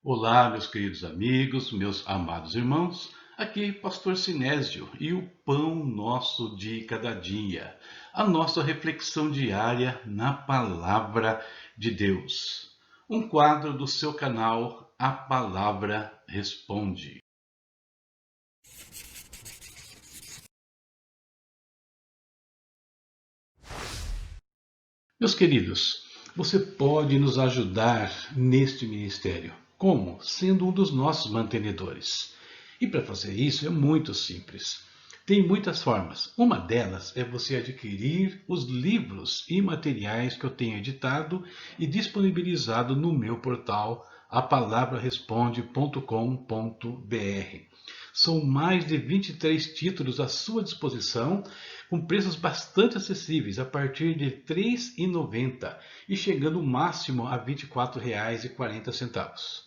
Olá, meus queridos amigos, meus amados irmãos, aqui Pastor Sinésio e o Pão Nosso de Cada Dia, a nossa reflexão diária na Palavra de Deus, um quadro do seu canal A Palavra Responde. Meus queridos, você pode nos ajudar neste ministério. Como? Sendo um dos nossos mantenedores. E para fazer isso é muito simples. Tem muitas formas. Uma delas é você adquirir os livros e materiais que eu tenho editado e disponibilizado no meu portal apalabraresponde.com.br. São mais de 23 títulos à sua disposição, com preços bastante acessíveis, a partir de R$ 3,90 e chegando o máximo a R$ 24,40.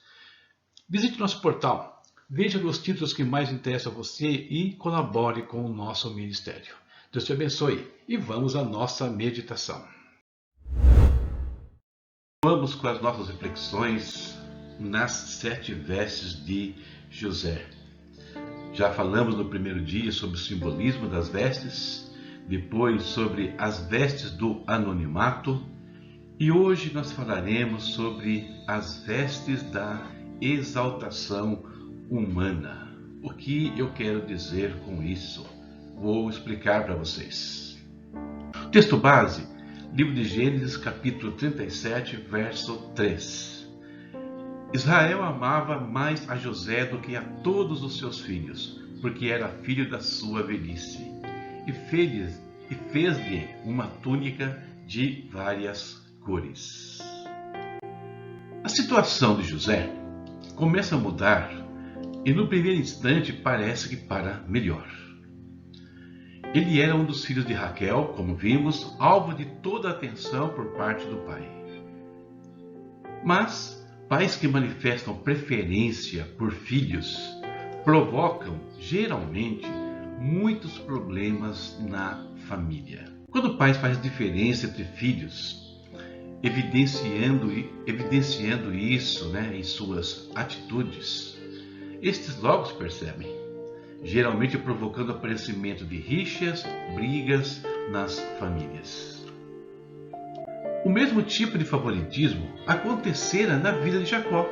Visite nosso portal, veja os títulos que mais interessam a você e colabore com o nosso ministério. Deus te abençoe e vamos à nossa meditação. Vamos com as nossas reflexões nas 7 vestes de José. Já falamos no primeiro dia sobre o simbolismo das vestes, depois sobre as vestes do anonimato, e hoje nós falaremos sobre as vestes da exaltação humana. O que eu quero dizer com isso? Vou explicar para vocês. O texto base, livro de Gênesis, capítulo 37, verso 3. Israel amava mais a José do que a todos os seus filhos, porque era filho da sua velhice, e fez-lhe uma túnica de várias cores. A situação de José começa a mudar e no primeiro instante parece que para melhor. Ele era um dos filhos de Raquel, como vimos, alvo de toda a atenção por parte do pai. Mas pais que manifestam preferência por filhos provocam, geralmente, muitos problemas na família. Quando o pai faz diferença entre filhos, evidenciando isso, em suas atitudes, estes logo se percebem, geralmente provocando o aparecimento de rixas, brigas nas famílias. O mesmo tipo de favoritismo acontecera na vida de Jacó.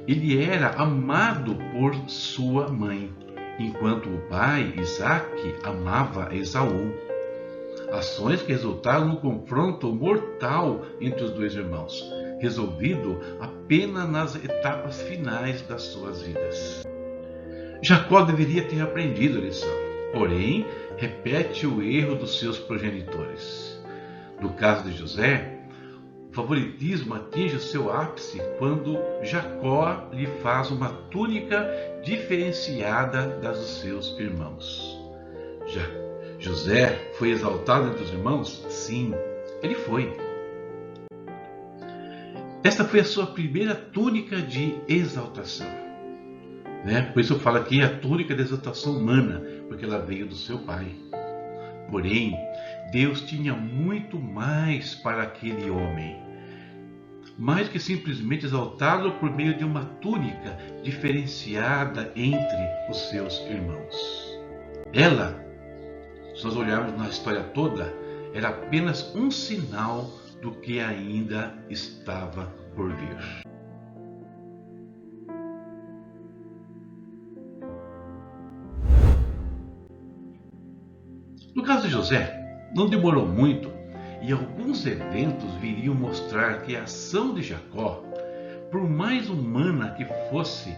Ele era amado por sua mãe, enquanto o pai, Isaque, amava Esaú. Ações que resultaram num confronto mortal entre os dois irmãos, resolvido apenas nas etapas finais das suas vidas. Jacó deveria ter aprendido a lição, porém, repete o erro dos seus progenitores. No caso de José, o favoritismo atinge o seu ápice quando Jacó lhe faz uma túnica diferenciada das dos seus irmãos. José foi exaltado entre os irmãos? Sim, ele foi. Esta foi a sua primeira túnica de exaltação. Por isso eu falo aqui a túnica de exaltação humana, porque ela veio do seu pai. Porém, Deus tinha muito mais para aquele homem, mais que simplesmente exaltá-lo por meio de uma túnica diferenciada entre os seus irmãos. Ela, se nós olharmos na história toda, era apenas um sinal do que ainda estava por vir. No caso de José, não demorou muito e alguns eventos viriam mostrar que a ação de Jacó, por mais humana que fosse,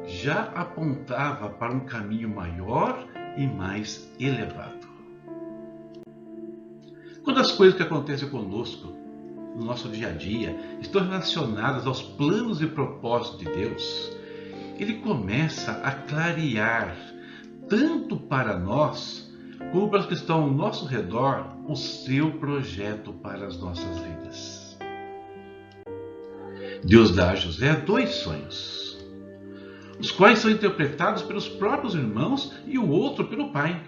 já apontava para um caminho maior e mais elevado. Quando as coisas que acontecem conosco, no nosso dia a dia, estão relacionadas aos planos e propósitos de Deus, Ele começa a clarear, tanto para nós, como para os que estão ao nosso redor, o seu projeto para as nossas vidas. Deus dá a José 2 sonhos, os quais são interpretados pelos próprios irmãos e o outro pelo pai.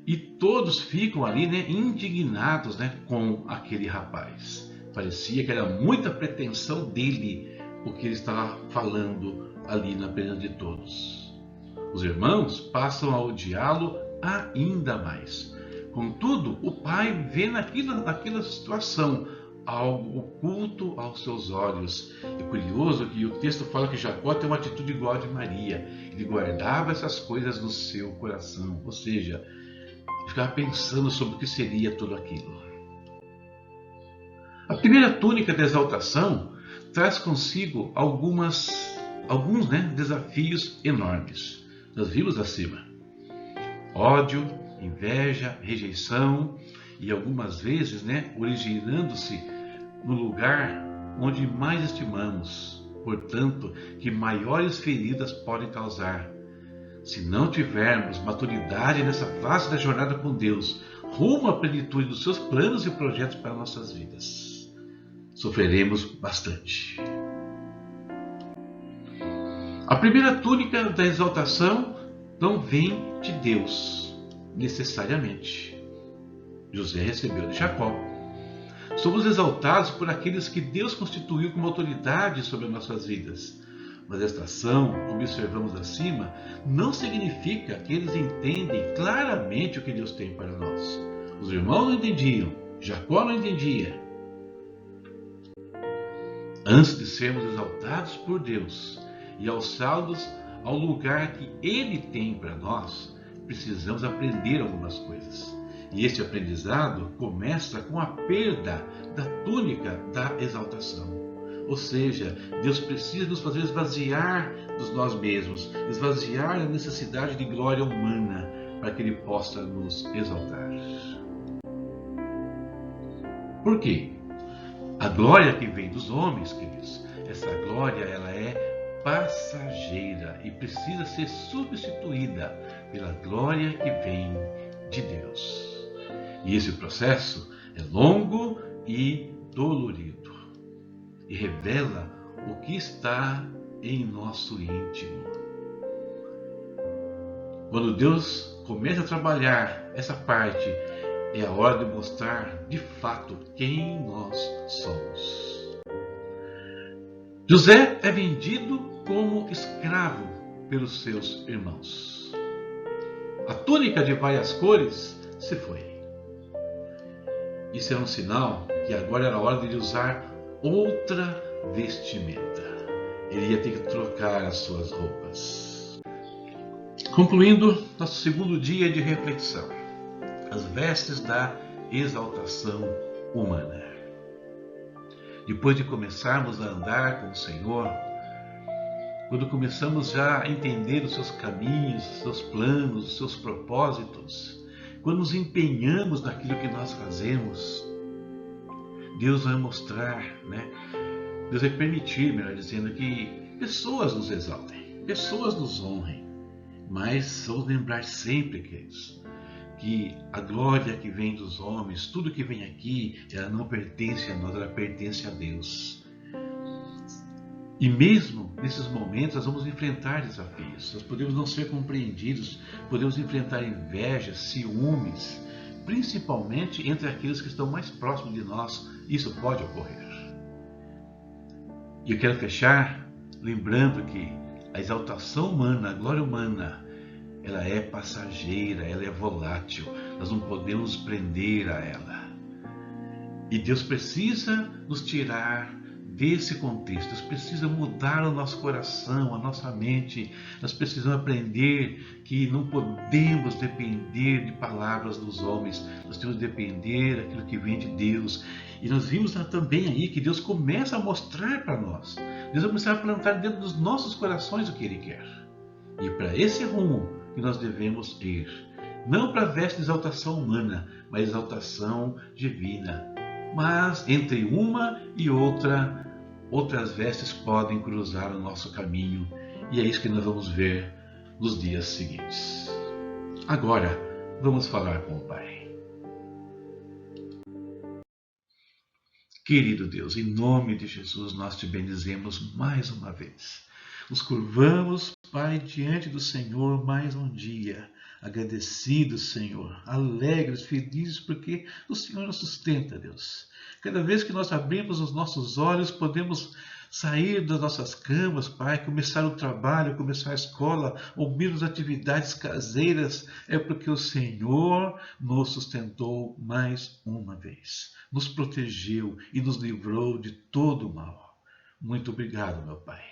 E todos ficam ali indignados com aquele rapaz. Parecia que era muita pretensão dele o que ele está falando ali na presença de todos. Os irmãos passam a odiá-lo ainda mais. Contudo, o pai vê naquela situação algo oculto aos seus olhos. É curioso que o texto fala que Jacó tem uma atitude igual a de Maria. Ele guardava essas coisas no seu coração, ou seja, ficava pensando sobre o que seria tudo aquilo. A primeira túnica da exaltação traz consigo alguns desafios enormes. Nós vimos acima: ódio, inveja, rejeição e algumas vezes originando-se no lugar onde mais estimamos, portanto, que maiores feridas podem causar. Se não tivermos maturidade nessa fase da jornada com Deus, rumo à plenitude dos seus planos e projetos para nossas vidas, sofreremos bastante. A primeira túnica da exaltação não vem de Deus, necessariamente. José recebeu de Jacó. Somos exaltados por aqueles que Deus constituiu como autoridade sobre as nossas vidas. Mas esta ação, como observamos acima, não significa que eles entendem claramente o que Deus tem para nós. Os irmãos não entendiam, Jacó não entendia. Antes de sermos exaltados por Deus e alçados ao lugar que Ele tem para nós, precisamos aprender algumas coisas. E este aprendizado começa com a perda da túnica da exaltação. Ou seja, Deus precisa nos fazer esvaziar dos nós mesmos, esvaziar da necessidade de glória humana, para que Ele possa nos exaltar. Por quê? A glória que vem dos homens, queridos, essa glória ela é passageira e precisa ser substituída pela glória que vem de Deus. E esse processo é longo e dolorido e revela o que está em nosso íntimo. Quando Deus começa a trabalhar essa parte, é a hora de mostrar de fato quem nós somos. José é vendido como escravo pelos seus irmãos. A túnica de várias cores se foi. Isso é um sinal que agora era a hora de ele usar outra vestimenta. Ele ia ter que trocar as suas roupas. Concluindo nosso segundo dia de reflexão, as vestes da exaltação humana. Depois de começarmos a andar com o Senhor, quando começamos já a entender os seus caminhos, os seus planos, os seus propósitos, quando nos empenhamos naquilo que nós fazemos, Deus vai mostrar, Deus vai permitir, melhor dizendo, que pessoas nos exaltem, pessoas nos honrem. Mas vamos lembrar sempre, queridos, que a glória que vem dos homens, tudo que vem aqui, ela não pertence a nós, ela pertence a Deus. E mesmo nesses momentos nós vamos enfrentar desafios, nós podemos não ser compreendidos, podemos enfrentar inveja, ciúmes, principalmente entre aqueles que estão mais próximos de nós. Isso pode ocorrer. E eu quero fechar lembrando que a exaltação humana, a glória humana, ela é passageira, ela é volátil, nós não podemos prender a ela. E Deus precisa nos tirar desse contexto, Deus precisa mudar o nosso coração, a nossa mente. Nós precisamos aprender que não podemos depender de palavras dos homens, nós temos que depender daquilo que vem de Deus. E nós vimos também aí que Deus começa a mostrar para nós, Deus vai começar a plantar dentro dos nossos corações o que Ele quer. E para esse rumo que nós devemos ir, não para a veste de exaltação humana, mas exaltação divina. Mas entre uma e outra, outras vestes podem cruzar o nosso caminho, e é isso que nós vamos ver nos dias seguintes. Agora, vamos falar com o Pai. Querido Deus, em nome de Jesus, nós te bendizemos mais uma vez. Nos curvamos, Pai, diante do Senhor mais um dia, agradecidos, Senhor, alegres, felizes, porque o Senhor nos sustenta, Deus. Cada vez que nós abrimos os nossos olhos, podemos sair das nossas camas, Pai, começar o trabalho, começar a escola, ou mesmo as atividades caseiras, é porque o Senhor nos sustentou mais uma vez, nos protegeu e nos livrou de todo o mal. Muito obrigado, meu Pai.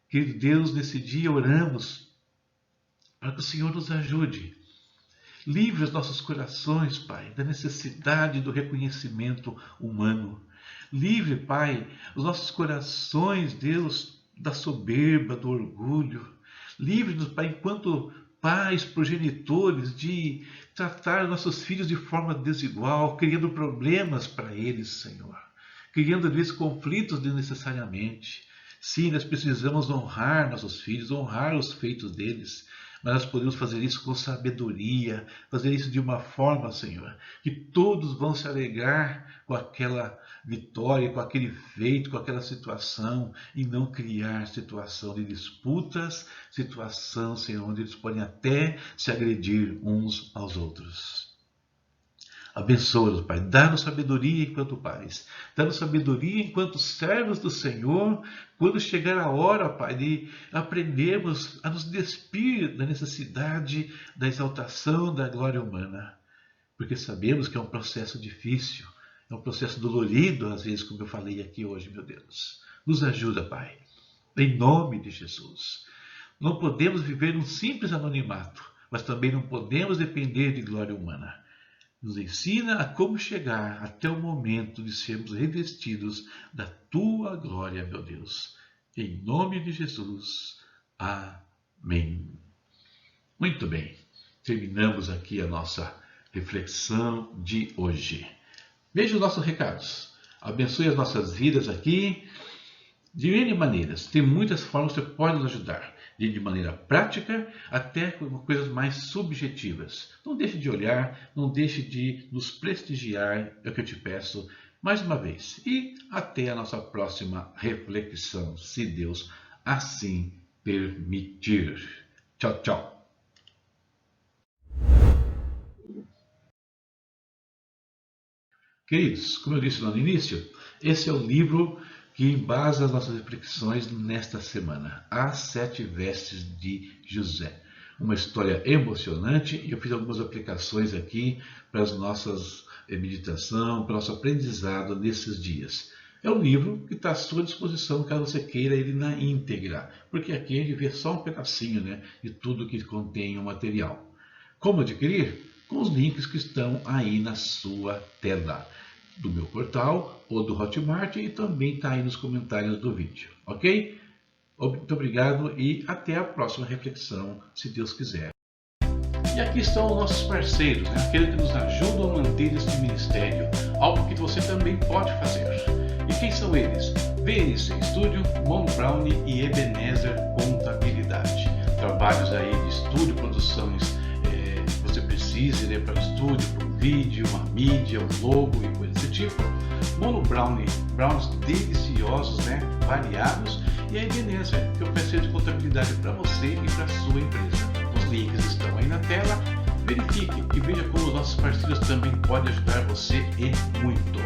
Querido Deus, nesse dia oramos para que o Senhor nos ajude. Livre os nossos corações, Pai, da necessidade do reconhecimento humano. Livre, Pai, os nossos corações, Deus, da soberba, do orgulho. Livre-nos, Pai, enquanto pais, progenitores, de tratar nossos filhos de forma desigual, criando problemas para eles, Senhor. Criando, às vezes, conflitos desnecessariamente. Sim, nós precisamos honrar nossos filhos, honrar os feitos deles, mas nós podemos fazer isso com sabedoria, fazer isso de uma forma, Senhor, que todos vão se alegrar com aquela vitória, com aquele feito, com aquela situação, e não criar situação de disputas, situação, Senhor, onde eles podem até se agredir uns aos outros. Abençoa-nos, Pai. Dá-nos sabedoria enquanto pais. Dá-nos sabedoria enquanto servos do Senhor. Quando chegar a hora, Pai, de aprendermos a nos despir da necessidade da exaltação da glória humana. Porque sabemos que é um processo difícil. É um processo dolorido, às vezes, como eu falei aqui hoje, meu Deus. Nos ajuda, Pai. Em nome de Jesus. Não podemos viver um simples anonimato, mas também não podemos depender de glória humana. Nos ensina a como chegar até o momento de sermos revestidos da Tua glória, meu Deus. Em nome de Jesus. Amém. Muito bem. Terminamos aqui a nossa reflexão de hoje. Veja os nossos recados. Abençoe as nossas vidas aqui de N maneiras. Tem muitas formas que você pode nos ajudar. De maneira prática até com coisas mais subjetivas. Não deixe de olhar, não deixe de nos prestigiar, é o que eu te peço mais uma vez. E até a nossa próxima reflexão, se Deus assim permitir. Tchau, tchau. Queridos, como eu disse lá no início, esse é o livro que embasa as nossas reflexões nesta semana, As 7 Vestes de José. Uma história emocionante e eu fiz algumas aplicações aqui para as nossas meditação, para o nosso aprendizado nesses dias. É um livro que está à sua disposição caso você queira ele na íntegra, porque aqui a gente vê só um pedacinho, de tudo que contém o material. Como adquirir? Com os links que estão aí na sua tela, do meu portal ou do Hotmart, e também está aí nos comentários do vídeo, ok? Muito obrigado e até a próxima reflexão, se Deus quiser. E aqui estão os nossos parceiros, aqueles que nos ajudam a manter este ministério, algo que você também pode fazer. E quem são eles? VNC Studio, Mon Brown e Ebenezer Contabilidade. Trabalhos aí de estúdio, produções que você precise para o estúdio, para um vídeo, uma mídia, um logo e coisa desse tipo. Mono Browns deliciosos, variados, e a Ebenezer, que oferece de contabilidade para você e para a sua empresa. Os links estão aí na tela. Verifique e veja como os nossos parceiros também podem ajudar você e muito.